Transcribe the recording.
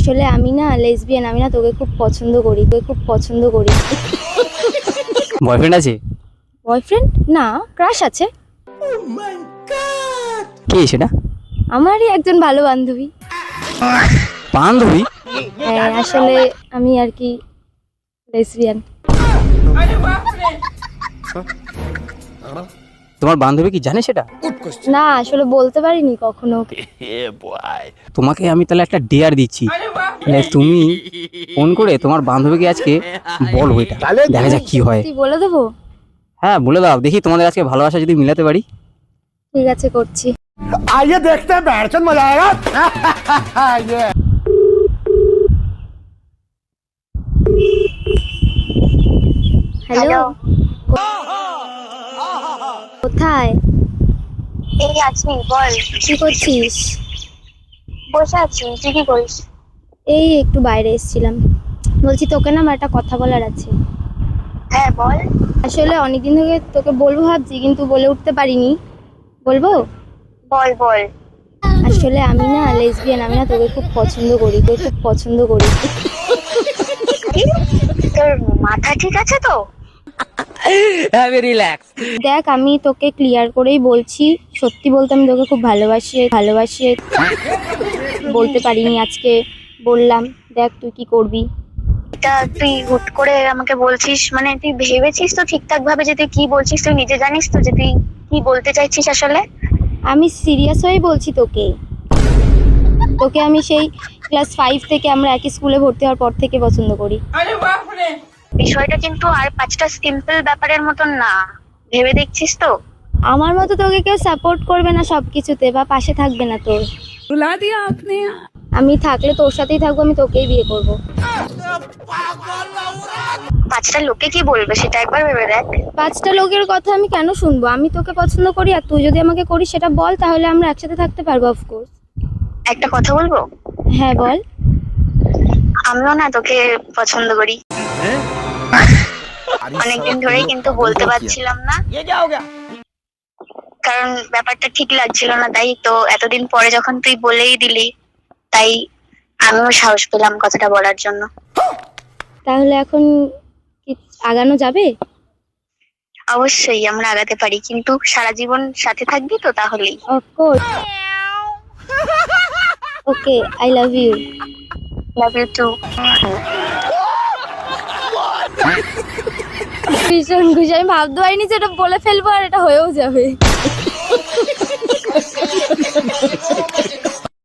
আসলে আমি না লেসবিয়ান, আমি না তোকে খুব পছন্দ করি, বয়ফ্রেন্ড আছে? বয়ফ্রেন্ড না, ক্রাশ আছে। কে সেটা? আমারই একজন ভালো বান্ধবী। বান্ধবী? হ্যাঁ, আসলে আমি আর কি লেসবিয়ান। তোমার বান্ধবী কি জানে সেটা? না, আসলে বলতে পারিনি কখনো। তোমাকে আমি তাহলে একটা ডেয়ার দিচ্ছি, তাহলে তুমি ফোন করে তোমার বান্ধবীকে আজকে বলো, এটা দেখা যাক কি হয়। তুই বলে দেবো? হ্যাঁ বলে দাও, দেখি তোমাদের আজকে ভালোবাসা যদি মিলাতে পারি। ঠিক আছে, করছি। आइए देखते हैं बैठचंद मजा आएगा। হ্যালো, কোথায়? এই আছি, বল। কি করছিস? বসে আছি, তুই কি করিস? এই একটু বাইরে এসেছিলাম। বলছি তোকে না আমার একটা কথা বলার আছে। হ্যাঁ বল। আসলে অনেকদিন থেকে তোকে বলবো ভাবছি, কিন্তু বলে উঠতে পারিনি। বলবো? বল বল। আসলে আমি না লেসবিয়ান, আমি না তোকে খুব পছন্দ করি। কি? তোর মাথা ঠিক আছে তো? দেখ, আমি তোকে ক্লিয়ার করেই বলছি, সত্যি বলতে আমি তোকে খুব ভালোবাসি। বলতে পারিনি, আজকে বললাম। দেখ তুই কি করবি। এটা তুই হুট করে আমাকে বলছিস, মানে তুই ভেবেছিস তো ঠিকঠাক ভাবে যে তুই কি বলছিস? তুই নিজে জানিস তো যে তুই কি বলতে চাইছিস আসলে? আমি সিরিয়াস হয়েই বলছি তোকে। আমি সেই ক্লাস 5 থেকে আমরা একই স্কুলে ভর্তি হওয়ার পর থেকে পছন্দ করি। বিষয়টা কিন্তু আর 5টা সিম্পল ব্যাপারের মতন না, ভেবে দেখছিস তো? আমার মতো তোকে কেউ সাপোর্ট করবে না সবকিছুতে, বা পাশে থাকবে না তোর। আমি থাকলে তোর সাথেই থাকবো, আমি তোকেই বিয়ে করব। 5টা লোকে কি বলবে সেটা একবার ভেবে দেখ। 5টা লোকের কথা আমি কেন শুনবো? আমি তোকে পছন্দ করি, আর তুই যদি আমাকে করিস সেটা বল, তাহলে আমরা একসাথে থাকতে পারবো অফকোর্স। একটা কথা বলবো? হ্যাঁ বল। আমিও না তোকে পছন্দ করি। অনেকদিন ধরেই কিন্তু বলতে পারছিলাম না, কারণ ব্যাপারটা ঠিক লাগছিল না। তাই তো এতদিন পরে যখন তুই বলেই দিলি, তাই আমিও সাহস পেলাম কথাটা বলার জন্য। তাহলে এখন কি আগানো যাবে? অবশ্যই আমরা আগাতে পারি, কিন্তু সারা জীবন সাথে থাকবি তো? তাহলেই। Of course. Okay, I love you. Love you too. ভীষণ খুশি, আমি ভাবতে পারিনি যে এটা বলে ফেলবো আর এটা হয়েও যাবে।